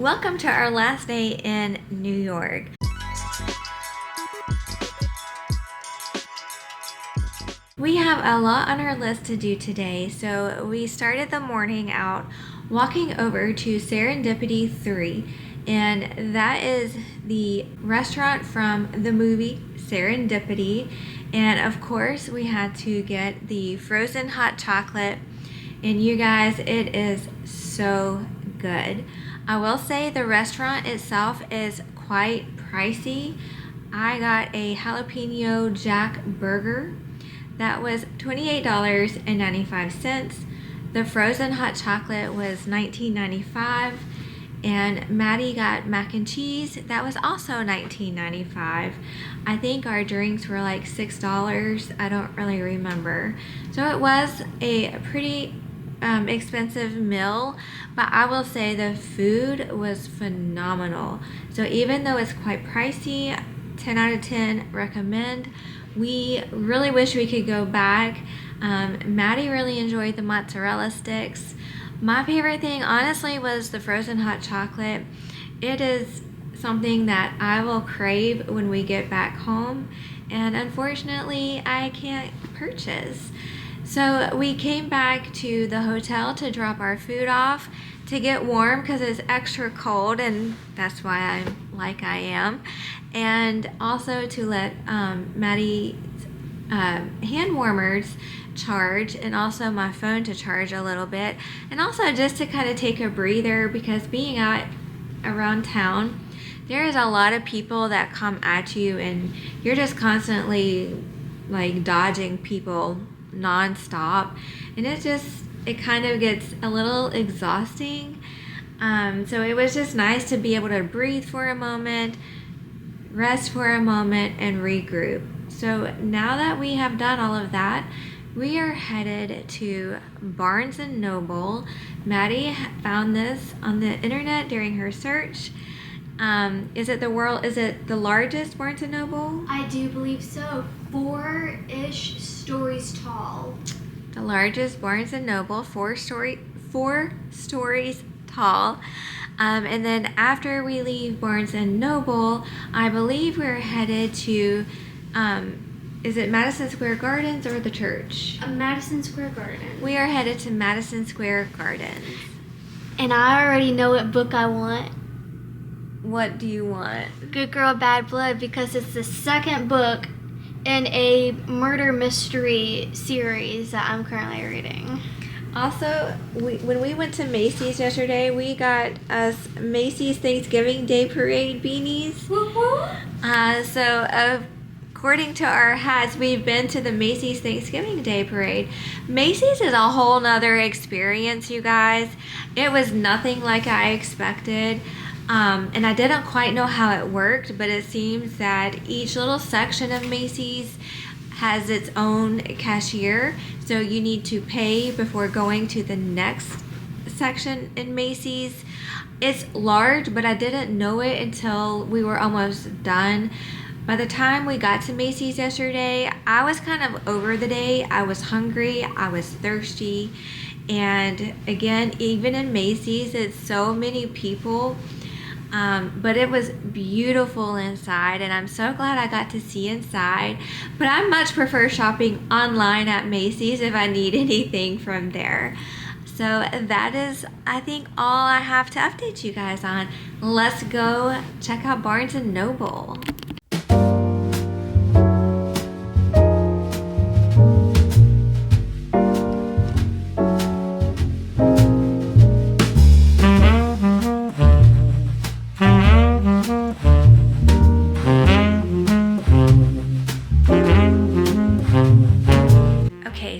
Welcome to our last day in New York. We have a lot on our list to do today, so we started the morning out walking over to Serendipity 3, and that is the restaurant from the movie Serendipity. And of course, we had to get the frozen hot chocolate, and you guys, it is so good. I will say the restaurant itself is quite pricey. I got a jalapeno jack burger that was $28.95. The frozen hot chocolate was $19.95, and Maddie got mac and cheese that was also $19.95. I think our drinks were like $6. I don't really remember. So it was a pretty expensive meal, but I will say the food was phenomenal. So even though it's quite pricey, 10 out of 10 recommend. We really wish we could go back. Maddie really enjoyed the mozzarella sticks. My favorite thing honestly was the frozen hot chocolate. It is something that I will crave when we get back home, and unfortunately I can't purchase. So we came back to the hotel to drop our food off to get warm because it's extra cold, and that's why I'm like I am. And also to let Maddie's hand warmers charge, and also my phone to charge a little bit. And also just to kind of take a breather, because being out around town, there is a lot of people that come at you and you're just constantly like dodging people non-stop, and it kind of gets a little exhausting. So it was just nice to be able to breathe for a moment, rest for a moment, and regroup. So now that we have done all of that, we are headed to Barnes & Noble. Maddie found this on the internet during her search. Is it the largest Barnes & Noble? I do believe so. 4-ish stories tall. The largest Barnes & Noble, four stories tall. And then after we leave Barnes & Noble, I believe we're headed to, is it Madison Square Gardens or the church? Madison Square Garden. We are headed to Madison Square Gardens. And I already know what book I want. What do you want? Good Girl, Bad Blood, because it's the second book in a murder mystery series that I'm currently reading. Also, when we went to Macy's yesterday, we got us Macy's Thanksgiving Day Parade beanies. So according to our hats, we've been to the Macy's Thanksgiving Day Parade. Macy's is a whole nother experience, you guys. It was nothing like I expected. And I didn't quite know how it worked, but it seems that each little section of Macy's has its own cashier, so you need to pay before going to the next section in Macy's. It's large, but I didn't know it until we were almost done. By the time we got to Macy's yesterday, I was kind of over the day. I was hungry, I was thirsty, and again, even in Macy's, it's so many people. But it was beautiful inside, and I'm so glad I got to see inside. But I much prefer shopping online at Macy's if I need anything from there. So that is, I think, all I have to update you guys on. Let's go check out Barnes & Noble.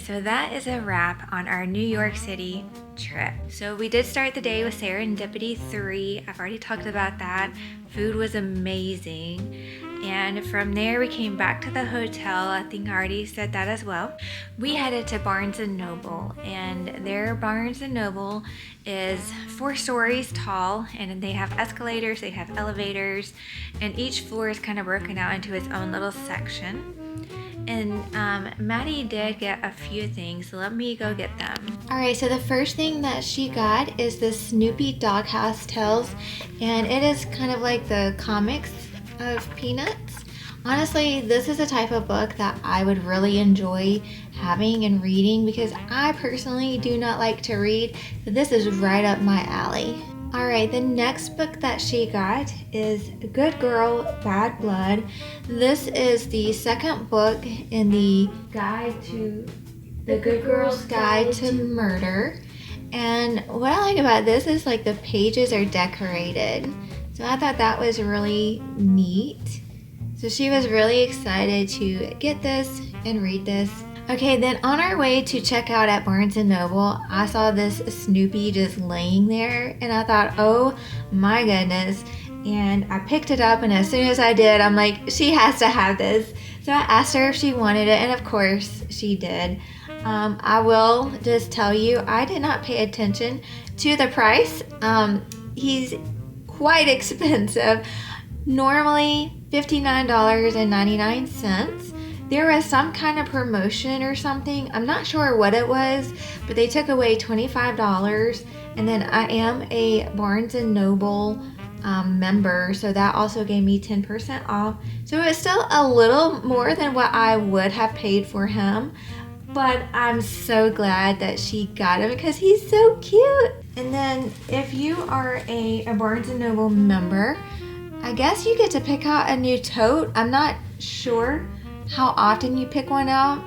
So that is a wrap on our New York City trip. So we did start the day with Serendipity 3. I've already talked about that. Food was amazing. And from there we came back to the hotel. I think I already said that as well. We headed to Barnes & Noble, and their Barnes & Noble is 4 stories tall, and they have escalators, they have elevators, and each floor is kind of broken out into its own little section. And Maddy did get a few things, so let me go get them. Alright, so the first thing that she got is the Snoopy Doghouse Tales, and it is kind of like the comics of Peanuts. Honestly, this is a type of book that I would really enjoy having and reading because I personally do not like to read, so this is right up my alley. Alright, the next book that she got is Good Girl, Bad Blood. This is the second book in the Good Girl's Guide to Murder. And what I like about this is like the pages are decorated. So I thought that was really neat. So she was really excited to get this and read this. Okay, then on our way to check out at Barnes & Noble, I saw this Snoopy just laying there and I thought, oh my goodness. And I picked it up and as soon as I did, I'm like, she has to have this. So I asked her if she wanted it and of course she did. I will just tell you, I did not pay attention to the price. He's quite expensive. Normally $59.99. There was some kind of promotion or something. I'm not sure what it was, but they took away $25. And then I am a Barnes & Noble member, so that also gave me 10% off. So it's still a little more than what I would have paid for him. But I'm so glad that she got him because he's so cute. And then if you are a Barnes & Noble member, I guess you get to pick out a new tote. I'm not sure how often you pick one out.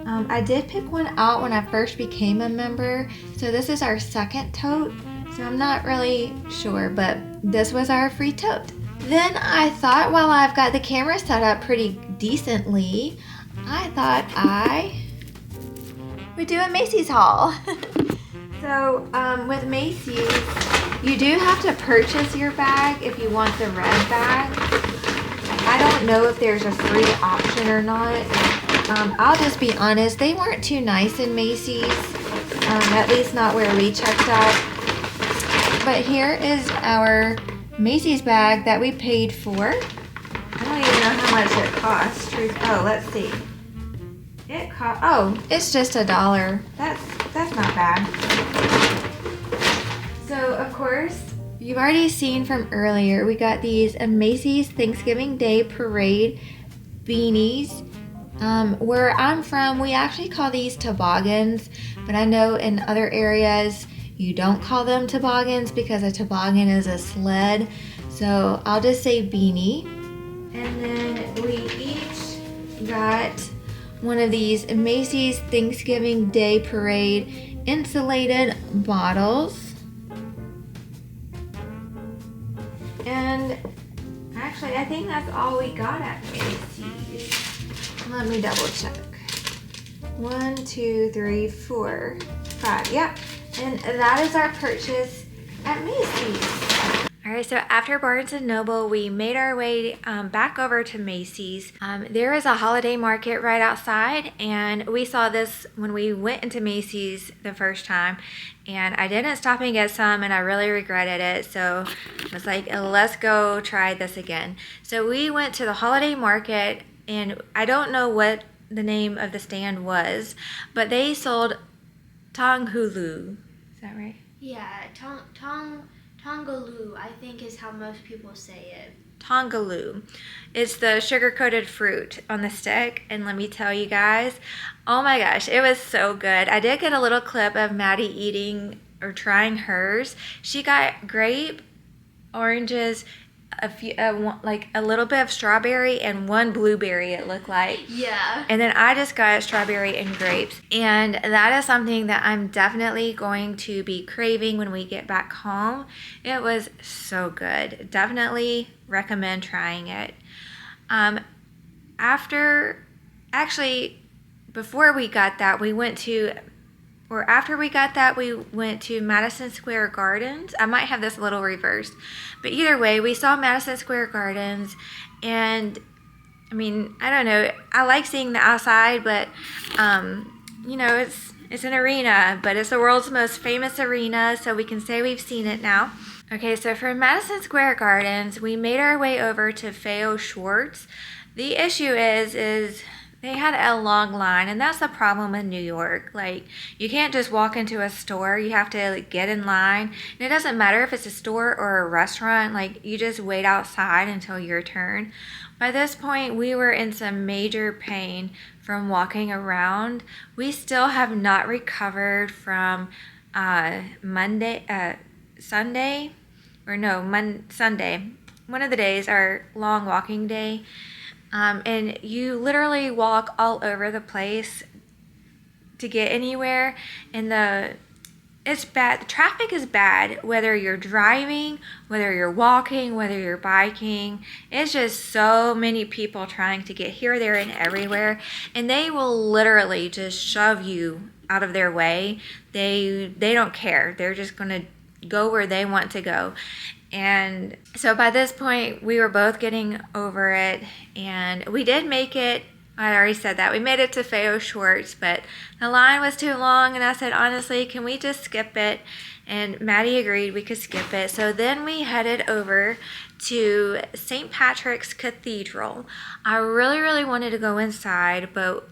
I did pick one out when I first became a member, so this is our second tote, so I'm not really sure, but this was our free tote. Then I thought, while I've got the camera set up pretty decently, I thought I would do a Macy's haul. So with Macy's, you do have to purchase your bag if you want the red bag. I don't know if there's a free option or not. I'll just be honest, they weren't too nice in Macy's, at least not where we checked out. But here is our Macy's bag that we paid for. I don't even know how much it cost. Oh, let's see. It's just $1. That's not bad. So of course, you've already seen from earlier, we got these Macy's Thanksgiving Day Parade beanies. Where I'm from, we actually call these toboggans, but I know in other areas you don't call them toboggans because a toboggan is a sled. So I'll just say beanie. And then we each got one of these Macy's Thanksgiving Day Parade insulated bottles. And actually, I think that's all we got at Macy's. Let me double check. 1, 2, 3, 4, 5. Yep. And that is our purchase at Macy's. All right, so after Barnes & Noble, we made our way back over to Macy's. There is a holiday market right outside, and we saw this when we went into Macy's the first time, and I didn't stop and get some, and I really regretted it, so I was like, let's go try this again. So we went to the holiday market, and I don't know what the name of the stand was, but they sold Tonghulu. Is that right? Yeah, Tongaloo, I think is how most people say it. Tongaloo. It's the sugar-coated fruit on the stick, and let me tell you guys, oh my gosh, it was so good. I did get a little clip of Maddy eating or trying hers. She got grape, oranges, like a little bit of strawberry and one blueberry, it looked like. Yeah. And then I just got strawberry and grapes. And that is something that I'm definitely going to be craving when we get back home. It was so good. Definitely recommend trying it. Before we got that, we went to Madison Square Gardens. I might have this a little reversed. But either way, we saw Madison Square Gardens. And, I mean, I don't know. I like seeing the outside, but, it's an arena. But it's the world's most famous arena, so we can say we've seen it now. Okay, so from Madison Square Gardens, we made our way over to Feo Schwartz. The issue is They had a long line, and that's the problem in New York. Like, you can't just walk into a store. You have to like, get in line. And it doesn't matter if it's a store or a restaurant. Like, you just wait outside until your turn. By this point, we were in some major pain from walking around. We still have not recovered from Sunday, or no, Sunday. One of the days, our long walking day. And you literally walk all over the place to get anywhere, and it's bad. The traffic is bad, whether you're driving, whether you're walking, whether you're biking. It's just so many people trying to get here, there, and everywhere, and they will literally just shove you out of their way. They don't care. They're just gonna go where they want to go. And so by this point, we were both getting over it, and we did make it. I already said that. We made it to Feo Schwartz, but the line was too long, and I said, honestly, can we just skip it? And Maddie agreed we could skip it. So then we headed over to St. Patrick's Cathedral. I really, really wanted to go inside, but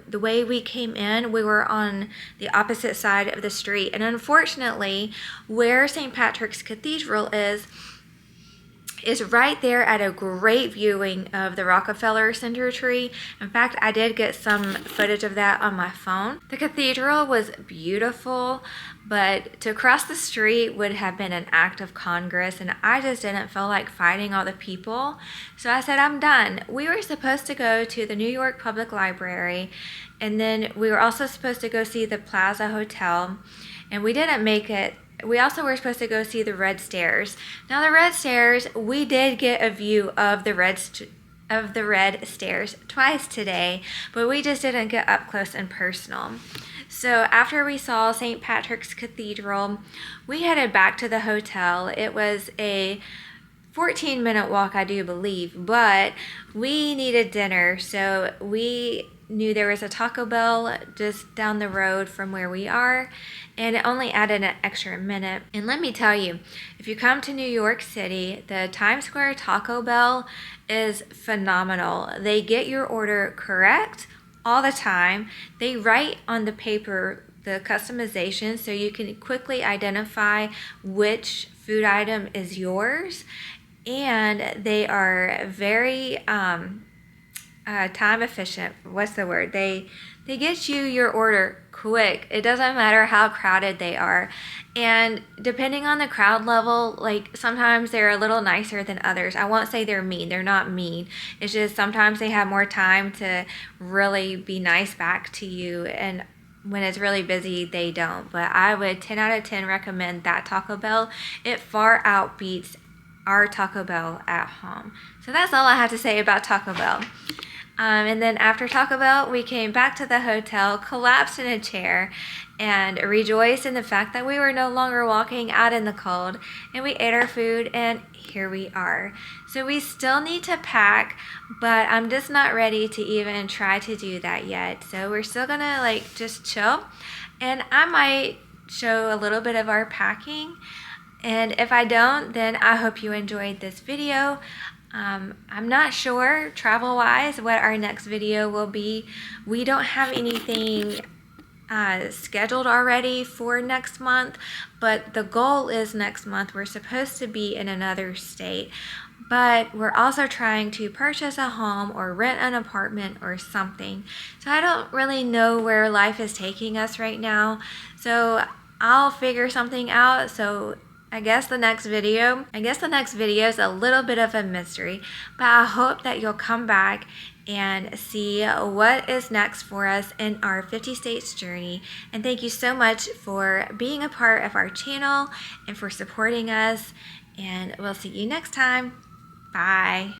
the way we came in, we were on the opposite side of the street. And unfortunately, where St. Patrick's Cathedral is right there at a great viewing of the Rockefeller Center tree. In fact, I did get some footage of that on my phone. The cathedral was beautiful, but to cross the street would have been an act of Congress, and I just didn't feel like fighting all the people. So I said, I'm done. We were supposed to go to the New York Public Library, and then we were also supposed to go see the Plaza Hotel, and we didn't make it. We also were supposed to go see the Red Stairs. Now the Red Stairs, we did get a view of the Red Stairs twice today, but we just didn't get up close and personal. So after we saw St. Patrick's Cathedral, we headed back to the hotel. It was a 14-minute walk, I do believe, but we needed dinner, so we knew there was a Taco Bell just down the road from where we are, and it only added an extra minute. And let me tell you, if you come to New York City, the Times Square Taco Bell is phenomenal. They get your order correct all the time. They write on the paper the customization so you can quickly identify which food item is yours, and they are very time efficient. What's the word? They get you your order quick. It doesn't matter how crowded they are. And depending on the crowd level, like sometimes they're a little nicer than others. I won't say they're mean. They're not mean. It's just sometimes they have more time to really be nice back to you, and when it's really busy, they don't. But I would 10 out of 10 recommend that Taco Bell. It far outbeats our Taco Bell at home. So that's all I have to say about Taco Bell. And then after Taco Bell, we came back to the hotel, collapsed in a chair, and rejoiced in the fact that we were no longer walking out in the cold. And we ate our food, and here we are. So we still need to pack, but I'm just not ready to even try to do that yet. So we're still gonna just chill, and I might show a little bit of our packing. And if I don't, then I hope you enjoyed this video. I'm not sure travel-wise what our next video will be. We don't have anything scheduled already for next month, but the goal is next month we're supposed to be in another state. But we're also trying to purchase a home or rent an apartment or something. So I don't really know where life is taking us right now. So I'll figure something out. So I guess the next video is a little bit of a mystery, but I hope that you'll come back and see what is next for us in our 50 states journey. And thank you so much for being a part of our channel and for supporting us. And we'll see you next time. Bye.